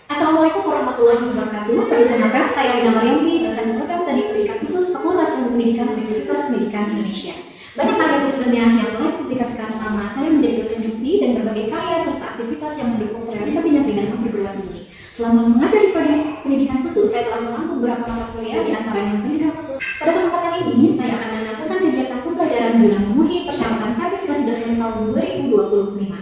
Assalamualaikum warahmatullahi wabarakatuh. Perkenalkan, saya Rina Marianti, dosen program studi pendidikan khusus Fakultas Ilmu Pendidikan Universitas Pendidikan Indonesia. Banyak karya tulis ilmiah yang telah dipublikasikan selama saya menjadi dosen jukti dan berbagai karya serta aktivitas yang mendukung realisasi nyata dalam perguruan tinggi. Selama mengajar di program pendidikan khusus, saya telah mengambil beberapa mata kuliah di antaranya pendidikan khusus. Pada kesempatan ini, saya akan melakukan kegiatan pembelajaran guna memenuhi persyaratan sertifikasi dosen tahun 2025.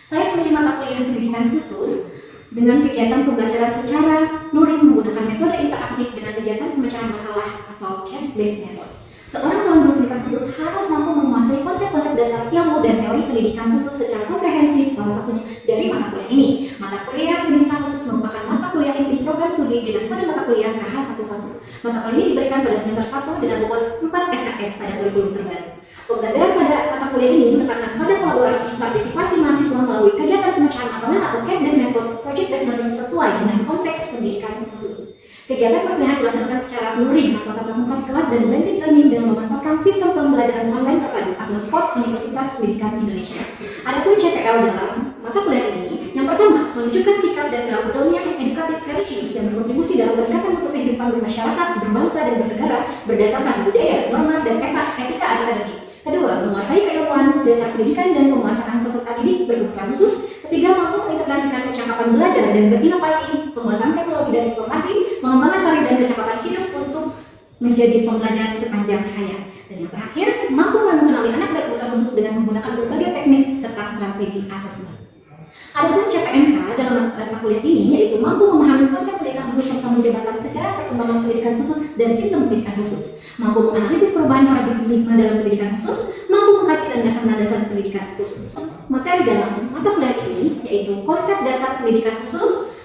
Saya memilih mata kuliah pendidikan khusus dengan kegiatan pembelajaran secara luring menggunakan metode interaktif dengan kegiatan pemecahan masalah atau case-based method. Seorang calon guru pendidikan khusus harus mampu menguasai konsep-konsep dasar ilmu dan teori pendidikan khusus secara komprehensif, salah satunya dari mata kuliah ini. Mata kuliah pendidikan khusus merupakan mata kuliah inti program studi dengan kode mata kuliah KH11. Mata kuliah ini diberikan pada semester 1 dengan bobot 4 SKS pada kurikulum terbaru. Pembelajaran pada mata kuliah ini menekankan pada kolaborasi partisipasi mahasiswa melalui kegiatan pemecahan masalah atau case-based method project-based learning sesuai dengan konteks pendidikan khusus. Kegiatan perkuliahan dilaksanakan secara luring atau tatap muka di kelas dan blended learning dengan memanfaatkan sistem pembelajaran online terpadu atau SPOT Universitas Pendidikan Indonesia. Adapun CPL dalam mata kuliah ini, yang pertama, menunjukkan sikap dan perilaku ilmiah yang edukatif religius yang berkontribusi dalam peningkatan mutu kehidupan bermasyarakat, berbangsa dan bernegara berdasarkan budaya, norma, dan etika akademik. Kedua, menguasai keilmuan dasar pendidikan dan penguasaan peserta didik berkebutuhan khusus. Ketiga, mampu mengintegrasikan percakapan belajar dan berinovasi, penguasaan teknologi dan informasi, mengembangkan karir dan kecakapan hidup untuk menjadi pembelajar sepanjang hayat. Dan yang terakhir, mampu mengenali anak berkebutuhan khusus dengan menggunakan berbagai teknik serta strategi asesmen. Adapun CPMK dalam mata kuliah ini yaitu mampu memahami konsep pendidikan khusus serta menjabarkan sejarah perkembangan pendidikan khusus dan sistem pendidikan khusus, mampu menganalisis perubahan paradigma dalam pendidikan khusus, mampu mengkaji dan dasar-dasar pendidikan khusus. Materi dalam mata kuliah ini yaitu konsep dasar pendidikan khusus,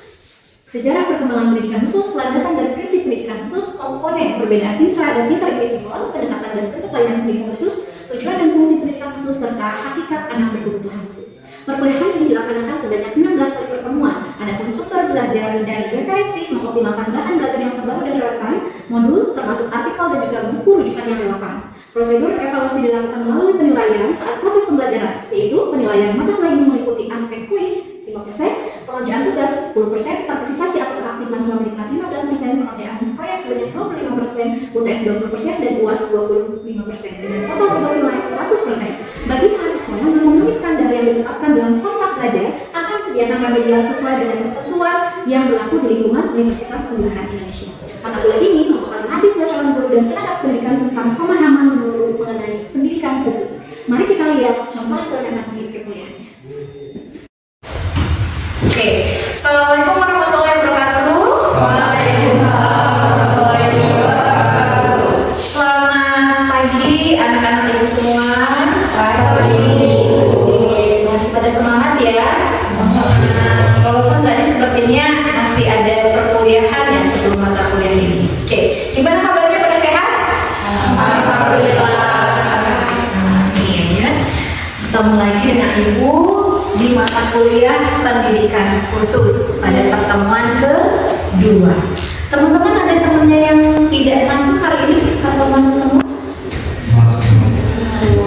sejarah perkembangan pendidikan khusus, landasan dan prinsip pendidikan khusus, komponen perbedaan intra dan interindividual, pendekatan dan bentuk layanan pendidikan khusus, tujuan dan fungsi pendidikan khusus serta hakikat anak berkebutuhan khusus. Perkuliahan ini dilaksanakan sebanyak 16 kali pertemuan. Adapun sumber belajar dan referensi mengoptimalkan bahan belajar yang terbaru dan relevan, modul termasuk artikel dan juga buku rujukan yang relevan. Prosedur evaluasi dilakukan melalui penilaian saat proses pembelajaran, yaitu penilaian mata kuliah ini meliputi aspek kuis 5%, pengerjaan tugas 10%, partisipasi atau keaktifan selama di kelas 15%, pengerjaan proyek sebanyak 25%, UTS 20% dan UAS 25%, dengan total bobot nilai 100%. Bagi mahasiswa yang belum memenuhi standar yang ditetapkan dalam kontrak belajar, akan disediakan remedial sesuai dengan ketentuan yang berlaku di lingkungan Universitas Pendidikan Indonesia. Mata kuliah ini merupakan mahasiswa calon guru dan tenaga pendidikan tentang pemahaman menyeluruh mengenai pendidikan khusus. Mari kita lihat contoh implementasi perkuliahannya. Oke, Assalamualaikum warahmatullahi wabarakatuh. Waalaikumsalam warahmatullahi wabarakatuh. Selamat pagi anak-anak ibu semua. Masih pada semangat ya? Nah, walaupun tadi sepertinya masih ada perkuliahan ya sebelum mata kuliah ini. Oke, gimana kabarnya, pada sehat? Alhamdulillah. Amin. Ketemu lagi dengan ibu di mata kuliah pendidikan khusus pada pertemuan kedua. Teman-teman ada temannya yang tidak masuk hari ini atau masuk semua?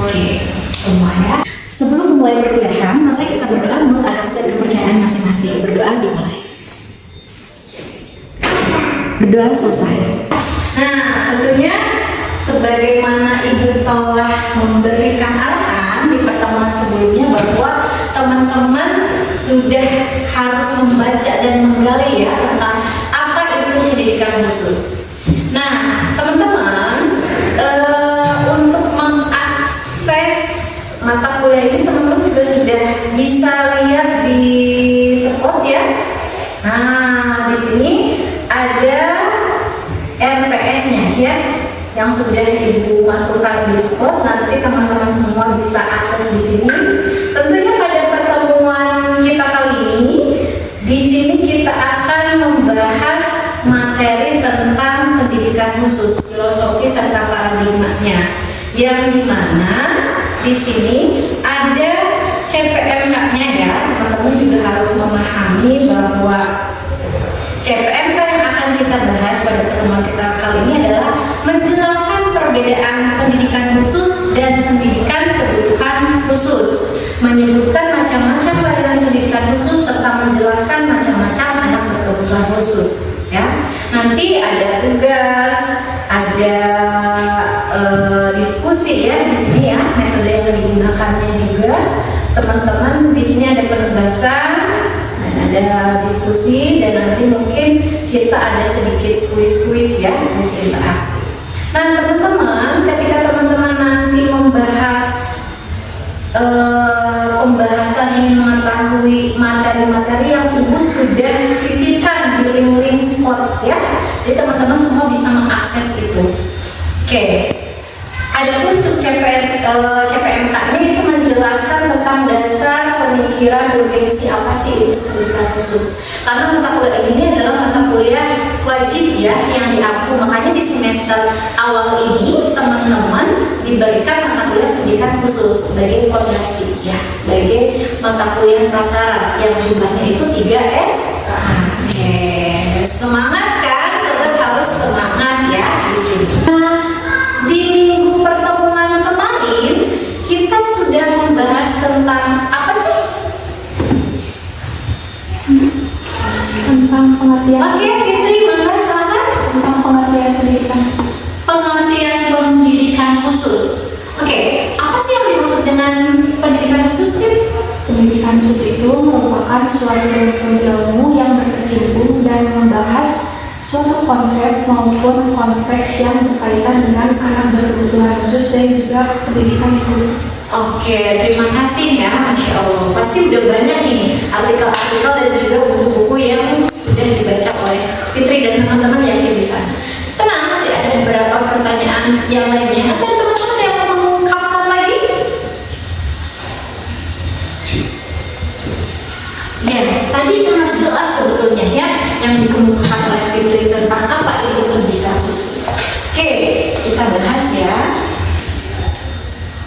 Oke, masuk semua ya. Sebelum memulai perkuliahan, mari kita berdoa menurut agama dan kepercayaan masing-masing. Berdoa dimulai. Berdoa selesai. Nah, tentunya sebagaimana Ibu telah memberikan arahan di pertemuan sebelumnya bahwa teman-teman sudah harus membaca dan menggali ya tentang apa itu pendidikan khusus. Nah, teman-teman untuk mengakses mata kuliah ini teman-teman juga sudah bisa lihat di spot ya. Nah, di sini ada RPS-nya ya yang sudah Ibu masukkan di spot. Nanti teman-teman semua bisa akses di sini. Tentunya pada pertemuan kita kali ini, di sini kita akan membahas materi tentang pendidikan khusus, filosofi serta paradigmanya, yang dimana di sini ada CPMK-nya ya. Teman-teman juga harus memahami bahwa CPMK yang akan kita bahas pada pertemuan kita kali ini adalah menjelaskan perbedaan pendidikan khusus dan pendidikan kebutuhan khusus, menyebutkan macam-macam layanan pendidikan khusus serta menjelaskan macam-macam teman-teman. Di sini ada penugasan, dan ada diskusi, dan nanti mungkin kita ada sedikit kuis-kuis ya di sini Pak. Nah teman-teman, ketika teman-teman nanti membahas pembahasan ingin mengetahui materi-materi yang Ibu sudah sisihkan di link-link spot ya, jadi teman-teman semua bisa mengakses itu. Oke. Adapun sub CPMK-nya itu menjelaskan tentang dasar pemikiran urgensi apa sih itu pendidikan khusus. Karena mata kuliah ini adalah mata kuliah wajib ya yang diaku. Makanya di semester awal ini teman-teman diberikan mata kuliah pendidikan khusus sebagai fondasi ya, sebagai mata kuliah prasyarat yang jumlahnya itu 3 Oke, semangat kan? Tetap harus semangat ya di sini. Di minggu pertemuan kemarin kita sudah membahas tentang apa sih? Tentang pengertian. Oke, Fitri, maka silakan. Tentang pengertian pendidikan khusus. Pengertian pendidikan khusus. Oke, apa sih yang dimaksud dengan pendidikan khusus, Fitri? Pendidikan khusus itu merupakan suatu ilmu yang berkecimpung dan membahas suatu konsep maupun konteks yang berkaitan dengan anak berkebutuhan khusus dan juga pendidikan inklusif. Oke, terima kasih ya, Masya Allah. Pasti udah banyak nih artikel-artikel dan juga buku-buku yang sudah dibaca oleh Fitri dan teman-teman yang di sana. Tenang, masih ada beberapa pertanyaan yang lainnya. Ada teman-teman yang mau mengungkapkan lagi? Ya, tadi sangat jelas sebetulnya ya yang dikemukakan oleh Fitri tentang apa itu pendidikan khusus. Oke, kita bahas ya.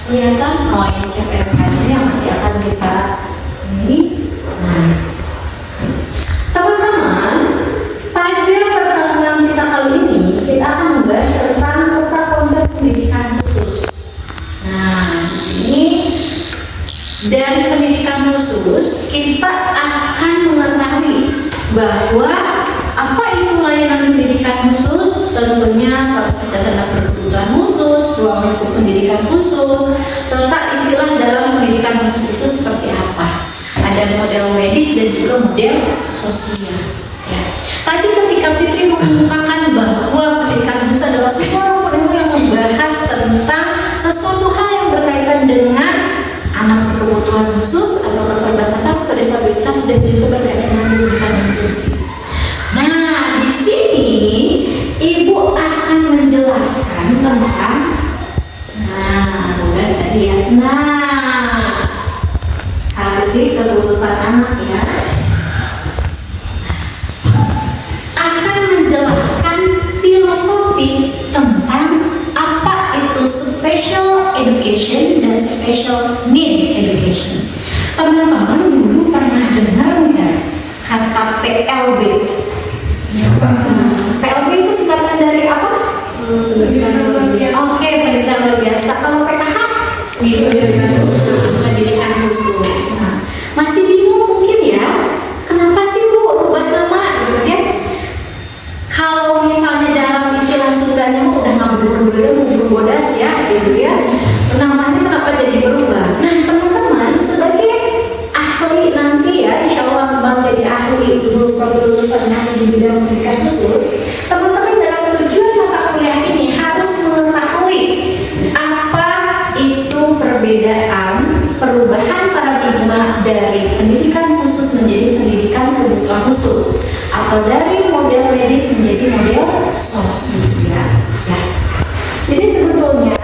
Kelihatan ini CPMK-nya yang nanti akan kita ini. Nah, teman-teman, pada pertemuan kita kali ini kita akan membahas tentang konsep pendidikan khusus. Nah, di sini dari pendidikan khusus kita akan mengetahui bahwa apa itu layanan pendidikan khusus, tentunya kapasitas anak berkebutuhan khusus, ruang lingkup pendidikan khusus, serta istilah dalam pendidikan khusus itu seperti apa. Ada model medis dan juga model sosial. Ya. Tadi ketika Fitri mengemukakan bahwa pendidikan khusus adalah sebuah ilmu yang membahas tentang sesuatu hal yang berkaitan dengan anak berkebutuhan khusus atau keterbatasan atau disabilitas dan juga berkaitan dengan pendidikan inklusif. Nah, di sini Ibu akan menjelaskan tentang udah tadi ya. Sih kekhususan anak ya. Akan menjelaskan filosofi tentang apa itu special education dan special need education. Teman-teman dulu pernah dengar nggak kata PLB? PLB itu singkatan dari apa? Oke, pendidikan luar biasa. Kalau PKH? Pendidikan khusus. Nah, masih bingung mungkin ya? Kenapa sih Bu rubah nama gitu ya? Kalau misalnya dalam istilah Sundanya udah nggak berbodas ya, gitu ya. Namanya kenapa jadi berubah? Nah, teman-teman sebagai ahli nanti ya, insya Allah menjadi ahli lulusan di bidang pendidikan khusus, teman-teman dalam tujuan mata kuliah ini harus mengetahui apa itu perbedaan perubahan paradigma dari pendidikan khusus menjadi pendidikan kebutuhan khusus atau dari model medis menjadi model sosial ya. Jadi sebetulnya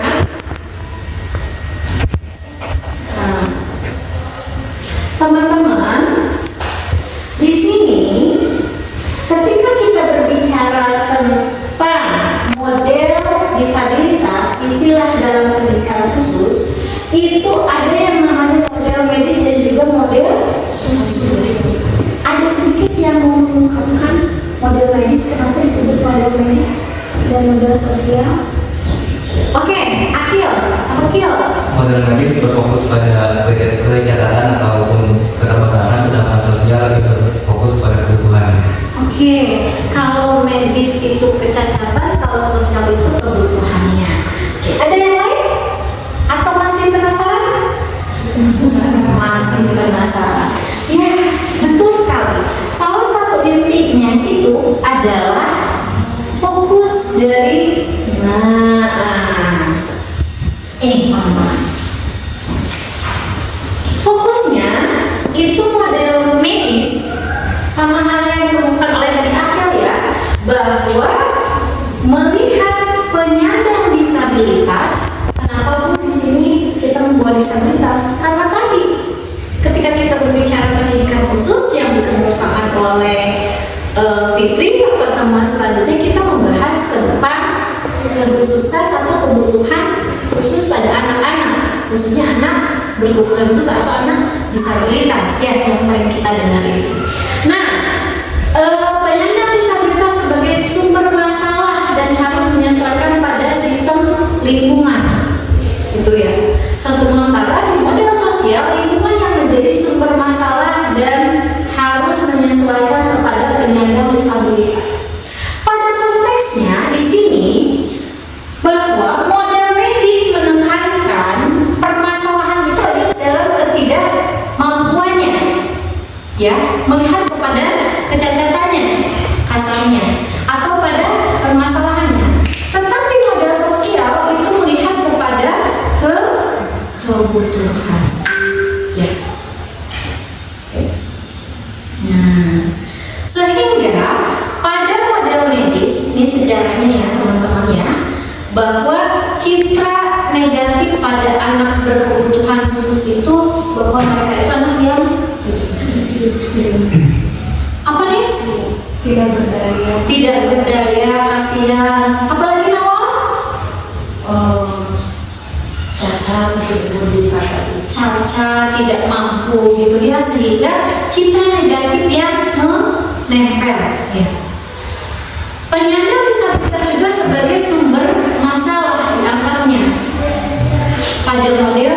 teman-teman di sini ketika kita berbicara tentang model disabilitas, istilah dalam pendidikan khusus itu ada yang namanya model medis dan juga model sosial. Ada sedikit yang mau mengungkapkan model medis, kenapa disebut model medis dan model sosial? Oke, Akil, apa Akil? Model medis berfokus pada kecacatan ataupun keterbatasan, sedangkan sosial itu berfokus pada kebutuhan. Oke, kalau medis itu kecacatan, kalau sosial itu kebutuhannya. Oke, ada yang lain? Atau masih penasaran? Masih Sama halnya yang ditemukan oleh tadi Akil ya, bahwa melihat penyandang disabilitas, kenapa pun di sini kita membuat disabilitas? Karena tadi ketika kita berbicara pendidikan khusus yang dikemukakan oleh Fitri, pertemuan selanjutnya kita membahas tentang kekhususan atau kebutuhan khusus pada anak-anak, khususnya anak berkebutuhan khusus atau anak disabilitas ya, yang sering kita dengar itu. Nah, penyandang disabilitas sebagai sumber masalah dan harus menyesuaikan pada sistem lingkungan, gitu ya. Sementara di model sosial, lingkungan yang menjadi sumber masalah dan harus menyesuaikan kepada penyandang disabilitas. Pada konteksnya di sini bahwa model medis menekankan permasalahan itu ada dalam ketidakmampuannya, ya, melihat kepada kecacatannya, kasarnya, atau pada permasalahannya. Tetapi model sosial itu melihat kepada kebutuhan, ya. Nah, sehingga pada model medis ini sejarahnya ya teman-teman ya, bahwa citra negatif pada anak berkebutuhan khusus itu bahwa mereka itu anak yang apa nih? Tidak berdaya, kasihan. Apalagi Nawal? Cacat, tidak mampu gitu ya, sehingga citra negatif yang menempel ya. Penyandang disabilitas juga sebagai sumber masalah dianggapnya pada model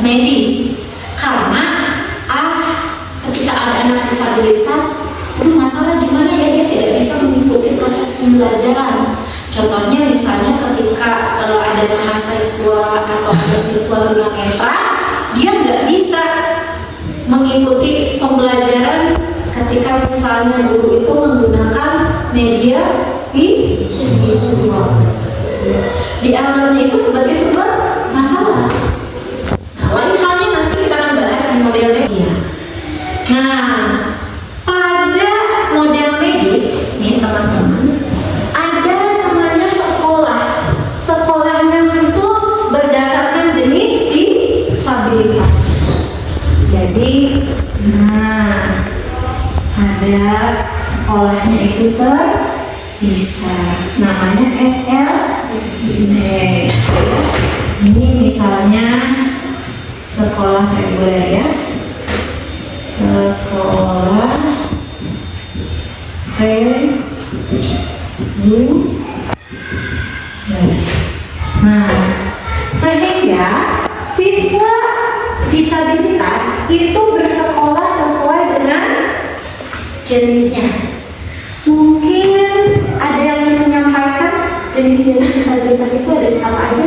medis, karena ketika ada anak disabilitas, masalah gimana ya, dia tidak bisa mengikuti proses pembelajaran. Contohnya misalnya ketika ada mahasiswa atau ada siswa tunanetra, dia nggak bisa mengikuti pembelajaran ketika misalnya guru itu menggunakan media visual. Dianggapnya itu sebagai sumber masalah. Nah, lain halnya nanti kita akan bahas di model media. Nah, pada model medis nih teman-teman, ada namanya sekolah. Sekolahnya itu berdasarkan jenis disabilitas. Jadi, nah, ada sekolahnya itu terpisah, namanya SLB. Ini misalnya sekolah reguler ya, sekolah reguler. Nah, sehingga siswa disabilitas itu bersekolah sesuai dengan jenisnya. Mungkin ada yang menyampaikan jenis-jenis disabilitas itu ada siapa aja?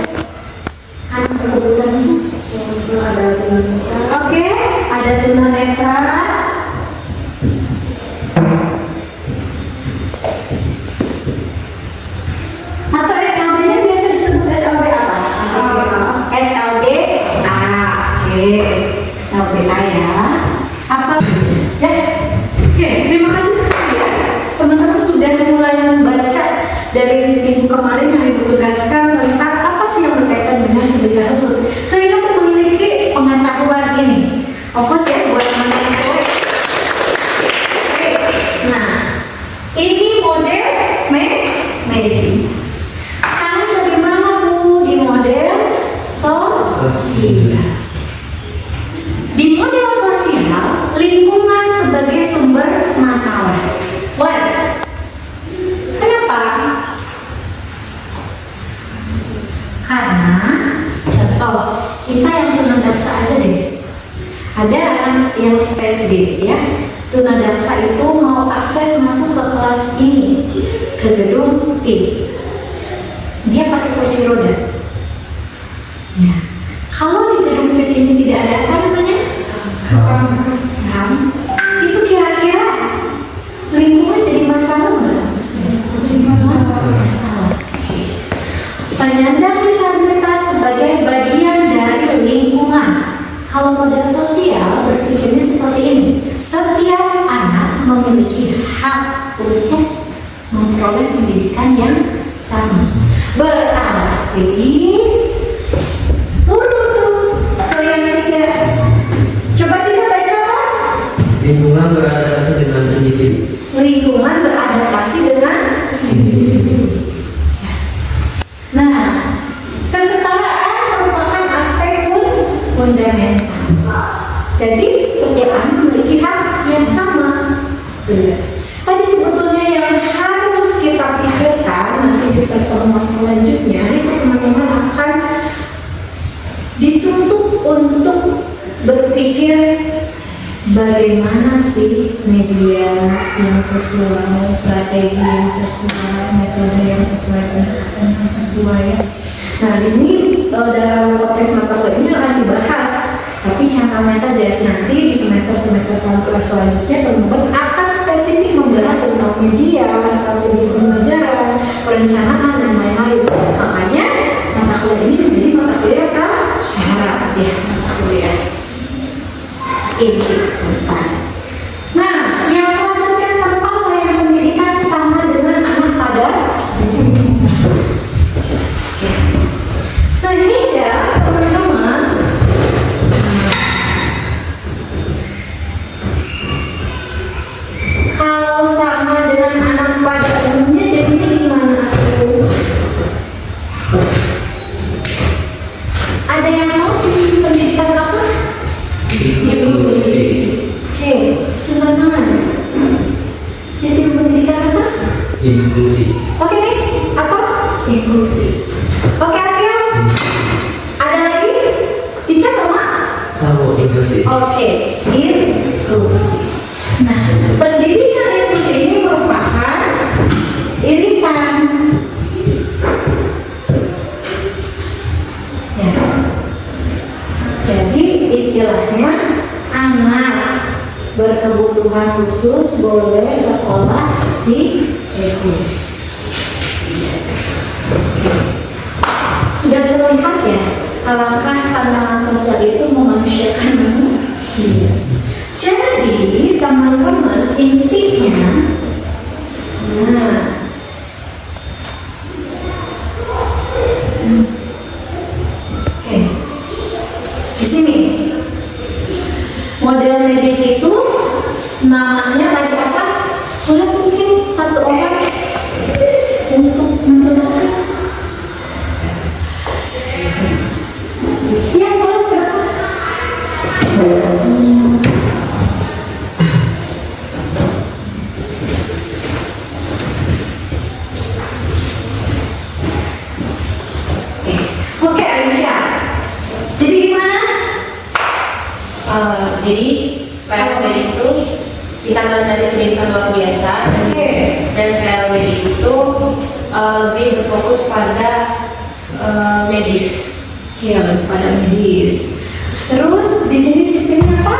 Anak berkebutuhan khusus. Ada tunanetra. Oke, ada tunanetra. Atau SLB-nya biasa disebut SLB apa? SLB A. Oke, SLB A ya. Apa? Ya. Oke, terima kasih sekali ya. Teman-teman sudah mulai membaca dari minggu kemarin yang Ibu tugaskan tentang apa sih yang berkaitan dengan kebutuhan khusus, sehingga memiliki pengetahuan ini. Fokus ya buat teman-teman semua. Oke, nah ini model medis. Sekarang bagaimana Bu di model sosial? Di model sosial, lingkungan sebagai sumber masalah. Why? Kenapa? Karena contoh kita yang tunadaksa aja deh. Ada anak yang spesifik ya, tunadaksa itu mau akses masuk ke kelas ini, ke gedung P. Dia pakai kursi roda. Ya. Kalau di gedung P ini tidak ada apa namanya? RAM. Itu kira-kira lingkungan jadi masalah nggak? Masalah. Penyandang disabilitas sebagai bagian dari lingkungan. Kalau model sosial berpikirnya seperti ini, setiap anak memiliki memperoleh pendidikan yang sama. Berarti turun tuh ke yang ketiga. Coba kita baca apa? Lingkungan beradaptasi dengan individu. Lingkungan beradaptasi dengan individu. Nah, kesetaraan merupakan aspek fundamental. Jadi setiap anak memiliki hak yang sama. Tadi sebetulnya yang harus kita pikirkan nanti di pertemuan selanjutnya itu teman-teman akan dituntut untuk berpikir bagaimana sih media yang sesuai, strategi yang sesuai, metode yang sesuai, pendekatan yang sesuai. Nah, di sini dalam konteks mata kuliah ini akan dibahas, tapi catatan saja nanti di semester tahun selanjutnya teman-teman akan spesifik membahas tentang media, strategi pembelajaran, perencanaan dan lain-lain. Makanya mata kuliah ini menjadi mata kuliah prasyarat ya, mata kuliah ini Ustaz. Nah, yang selanjutnya tentang layanan pendidikan sama dengan anak pada sehingga teman-teman kalau sama dengan anak pada umumnya jadinya gimana aku? Ada yang tahu sistem pendidikan apa? Oke, silakan. Sistem pendidikan apa? Inklusi. Oke, Miss. Apa? Inklusi. Oke, Akhil. Ada lagi? Dika sama? Sama inklusi. Oke, inklusi. Nah, pendidikan inklusi ini merupakan irisan. Ya. Jadi istilahnya anak berkebutuhan khusus boleh sekolah di EKU. Sudah terlihat ya, alangkah pandangan sosial itu memanusiakan manusia. Jadi teman-teman intinya, nah, oke, di sini model medis itu namanya tadi apa? Boleh mungkin satu orang untuk menjelaskan? Ya, boleh berapa? Oke, Aisyah. Jadi gimana? Jadi PLB itu singkatan dari pendidikan luar biasa, dan PLB itu lebih berfokus pada medis. Ya, pada medis. Terus di sini sistemnya apa?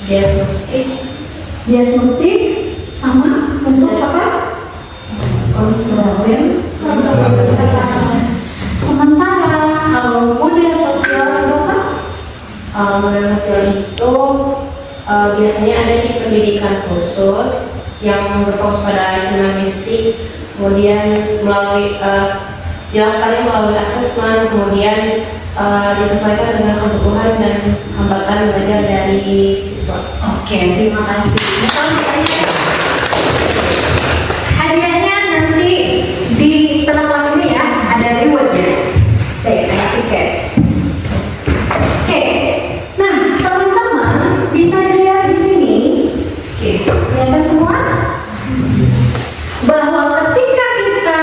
Diagnostik. Diagnostik sama untuk apa? Untuk sementara kalau model sosial itu apa? Model sosial itu biasanya ada di pendidikan khusus yang berfokus pada jurnalistik, kemudian dilakukannya melalui asesmen, kemudian disesuaikan dengan kebutuhan dan hambatan belajar dari siswa. Oke, terima kasih. Hadiahnya nanti di setelah kelas ini ya, ada rewardnya. Ada tiket. Oke, nah teman-teman bisa dilihat di sini. Oke, kelihatan semua? Bahwa ketika kita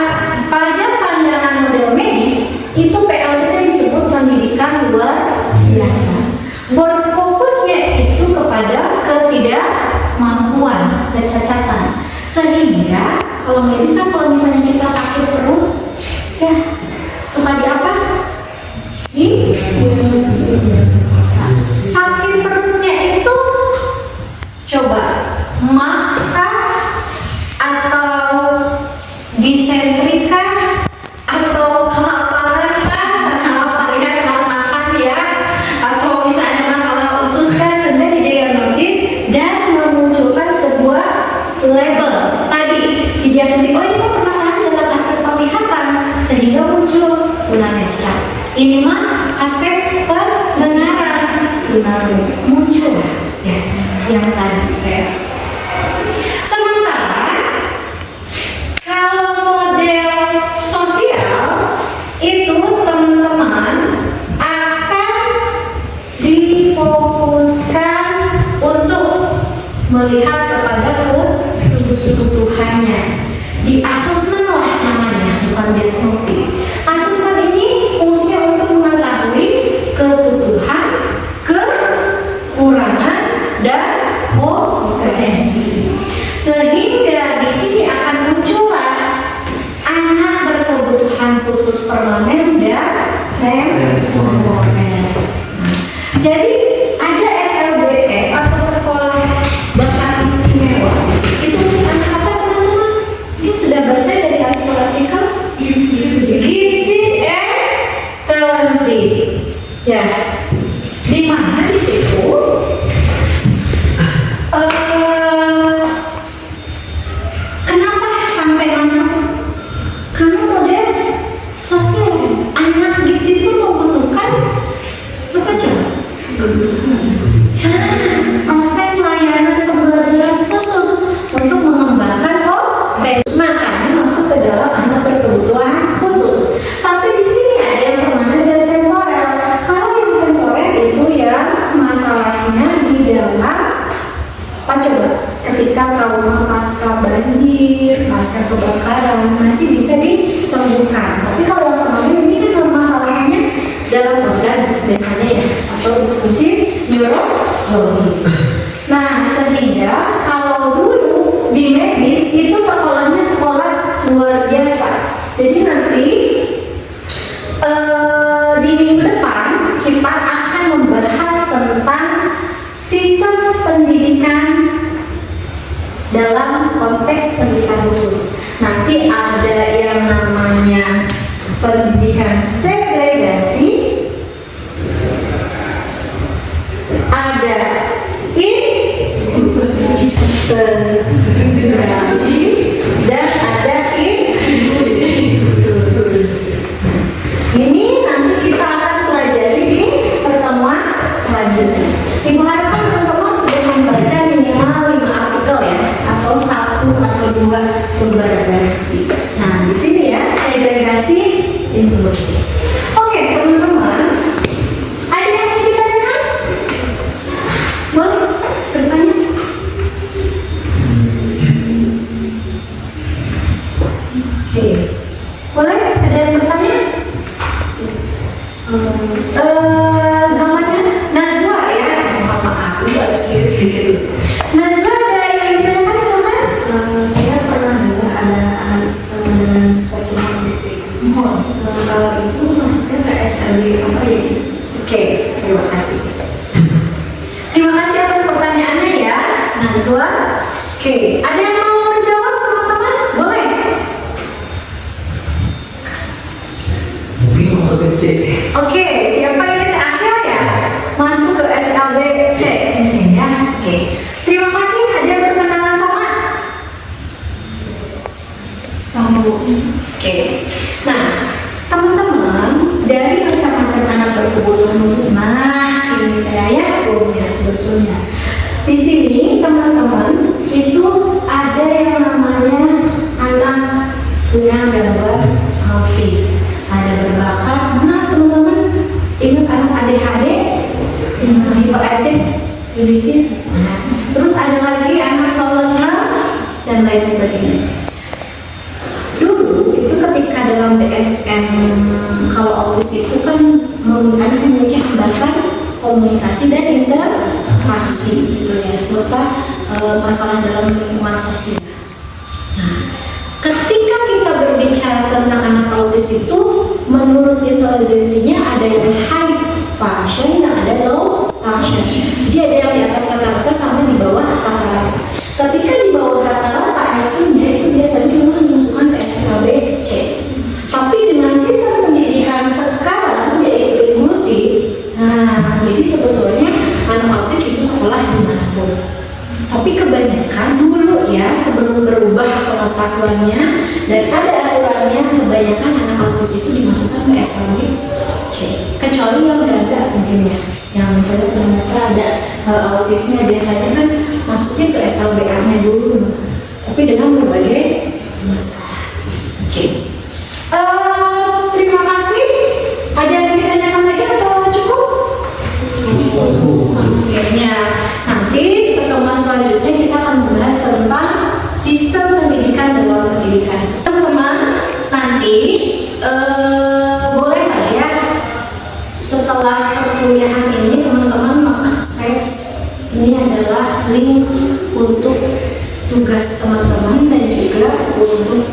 pada pandangan model medis itu PLD disebut pendidikan luar biasa. Berfokusnya itu kepada ketidakmampuan, kecacatan. Sehingga kalau medis kan kalau misalnya kita sakit perut, ya suka di apa? Sakit perutnya itu coba maka atau disentrika atau kelaparan lapar ya, makan ya, atau misalnya masalah usus kan sedang didiagnosis dan memunculkan sebuah label tadi didiagnosis. Oh gitu ya. Sementara kalau model sosial itu teman-teman akan difokuskan untuk melihat kepada kebutuhannya. Di asesmen lah namanya, bukan diagnostik. Asesmen ini fungsinya untuk mengetahui kebutuhan, kekurangan, dan kompetensi. Sehingga di sini akan muncullah anak berkebutuhan khusus permanen dan temporer. Jadi ada SLBE atau sekolah bakat istimewa. Itu anak apa teman-teman? Mungkin sudah baca dari artikel gifted and talented. Ya, di mana di situ kenapa sampai masuk? Karena model sosial anak gifted itu membutuhkan apa coba? Proses layanan pembelajaran khusus untuk mengembangkan kompetensi, makanya masuk ke dalam anak berkebutuhan khusus. Tapi di sini ada yang permanen dan temporer. Kalau yang temporer itu ya masalahnya di dalam apa coba? Ketika trauma pasca banjir, pasca kebakaran masih bisa disembuhkan. Tapi kalau yang permanen ini kan masalahnya dalam organ biasanya ya, atau diskusi neurologis. Nah, sehingga kalau dulu di medis itu sekolahnya sekolah luar biasa. Jadi nanti di minggu depan kita akan membahas tentang sistem pendidikan dalam konteks pendidikan khusus. Nanti ada yang namanya pendidikan segregasi, ada integrasi, dan ada inklusi. Ini nanti kita akan pelajari di pertemuan selanjutnya. Ibu harapkan teman-teman sudah membaca minimal 5 artikel ya, atau 1 atau 2 sumber referensi. Nah, di sini ya segregasi, inklusi. Oke, teman-teman, ada yang ingin ditanyakan? Boleh bertanya? Oke, boleh? Ada yang bertanya? Namanya Najwa ya, mohon maaf, aku agak sedikit. Najwa, ada yang ingin ditanyakan silakan? Saya pernah dengar ada anak dengan spektrum autistik. Kalau itu masuknya ke SLB apa ya? Oke, terima kasih. Terima kasih atas pertanyaannya ya, Najwa. Oke, ada yang mau menjawab teman-teman? Boleh? Mungkin masuk ke C. Oke, siapa yang terakhir ya? Masuk ke SLB C mungkin ya. Oke, terima kasih. Ada yang berkenalan sama? Oke. Nah, teman-teman, dari macam-macam anak berkebutuhan khusus, nah ini kayak ya sebetulnya. Di sini teman-teman itu ada yang namanya anak dengan gangguan autis, ada berbakat. Nah teman-teman ingat anak ADHD, hiperaktif, krisis. Terus ada lagi anak slow dan lain sebagainya. Dulu itu ketika dalam DSM kalau autis itu kan anak memiliki hambatan komunikasi dan interaksi gitu ya, serta masalah dalam lingkungan sosial. Nah, ketika kita berbicara tentang anak autis itu, menurut intelijensinya ada yang high function dan ada low function. Jadi ada yang di atas rata-rata sama di bawah rata-rata. Ketika di bawah rata-rata IQ-nya itu biasanya memang dimasukkan ke SKB C. Tapi dengan sistem pendidikan sekarang yaitu inklusi, nah jadi sebetulnya anak autis bisa sekolah dimanapun. Tapi kebanyakan dulu ya sebelum berubah pengetahuannya dan ada aturannya, kebanyakan anak autis itu dimasukkan ke SKB C. Kecuali yang udah ada mungkin ya, yang misalnya ternyata ada autisnya biasanya kan masuknya ke SLBA-nya dulu, tapi dengan berbagai masalah. Oke. Terima kasih. Ada yang ditanyakan lagi atau cukup? Akhirnya nanti pertemuan selanjutnya kita akan membahas tentang sistem pendidikan dalam pendidikan. Teman-teman, nanti boleh nggak ya setelah perkuliahan ini teman-teman mengakses, ini adalah link untuk tugas teman-teman dan juga untuk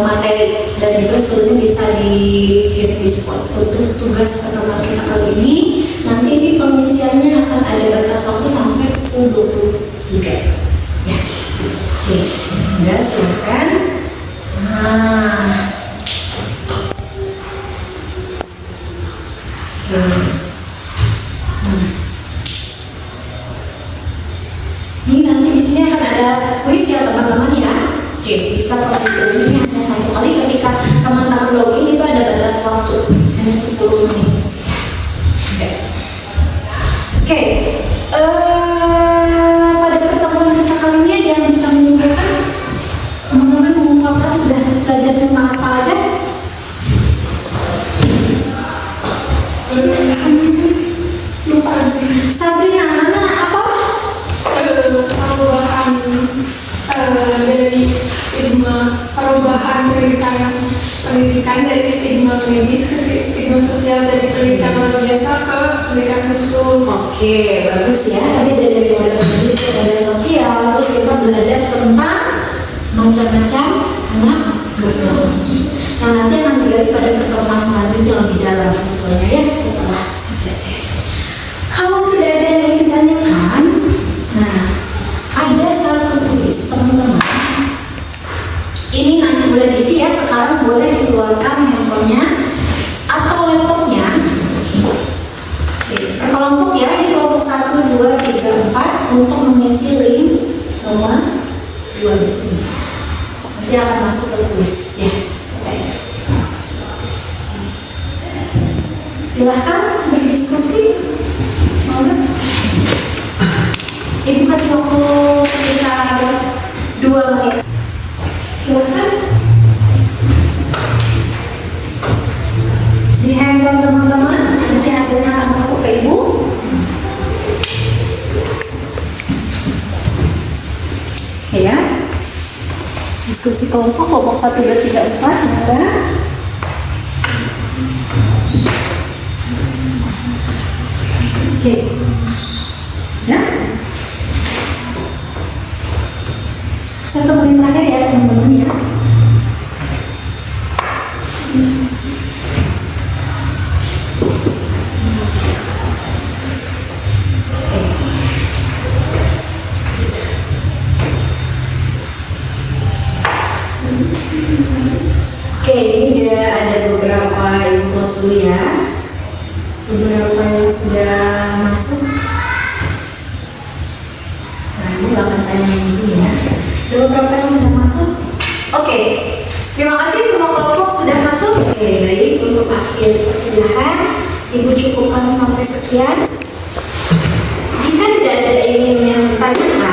materi, dan juga sebetulnya bisa dikirim di spot. Untuk tugas pertemuan kita kali ini, nanti ini pengisiannya akan ada batas waktu sampai pukul 23 ya. Oke, udah silakan. Nah, ini nanti di sini akan ada quiz ya teman-teman ya. Oke, bisa profesor ini hanya 1 kali. Ketika teman-teman login itu ada batas waktu hanya 10 menit. Oke. Pada pertemuan kita kali ini ada yang bisa menyimpulkan teman-teman mengungkapkan sudah belajar tentang apa aja? Lupa. Sabrina, mana apa? Perubahan dari stigma, perubahan pendidikan dari stigma medis ke stigma sosial, dari pendidikan luar biasa ke pendidikan khusus. Oke, bagus ya. Tadi dari mulai medis ke pendidikan sosial, terus kita belajar tentang macam-macam anak berkebutuhan. Nah, nanti akan digali pada pertemuan selanjutnya lebih dalam sebetulnya ya setelah tes. Kalau tidak ada yang ingin ditanyakan, nah ada satu kuis teman-teman. Ini nanti boleh diisi ya. Sekarang boleh dikeluarkan handphonenya atau laptopnya. Oke, per kelompok ya, di kelompok 1, 2, 3, 4 untuk mengisi link nomor 2 di sini. Nanti akan masuk ke kuis ya. Tes. Silahkan berdiskusi. Mau nggak? Ibu kasih waktu sekitar 2 menit. Silahkan. Di handphone teman-teman, nanti hasilnya akan masuk ke ibu. Oke ya. Diskusi kelompok 1, 2, 3, 4 ada. Oke. Sudah? 1 menit terakhir ya teman-teman ya. Oke, ini udah ada beberapa ibu close dulu ya. Beberapa yang sudah masuk. Nah, ini gak akan tanya di sini ya. Ada beberapa yang sudah masuk. Oke, terima kasih semua kelompok sudah masuk. Oke, baik, untuk akhir perkuliahan ibu cukupkan sampai sekian. Jika tidak ada yang ingin ditanyakan,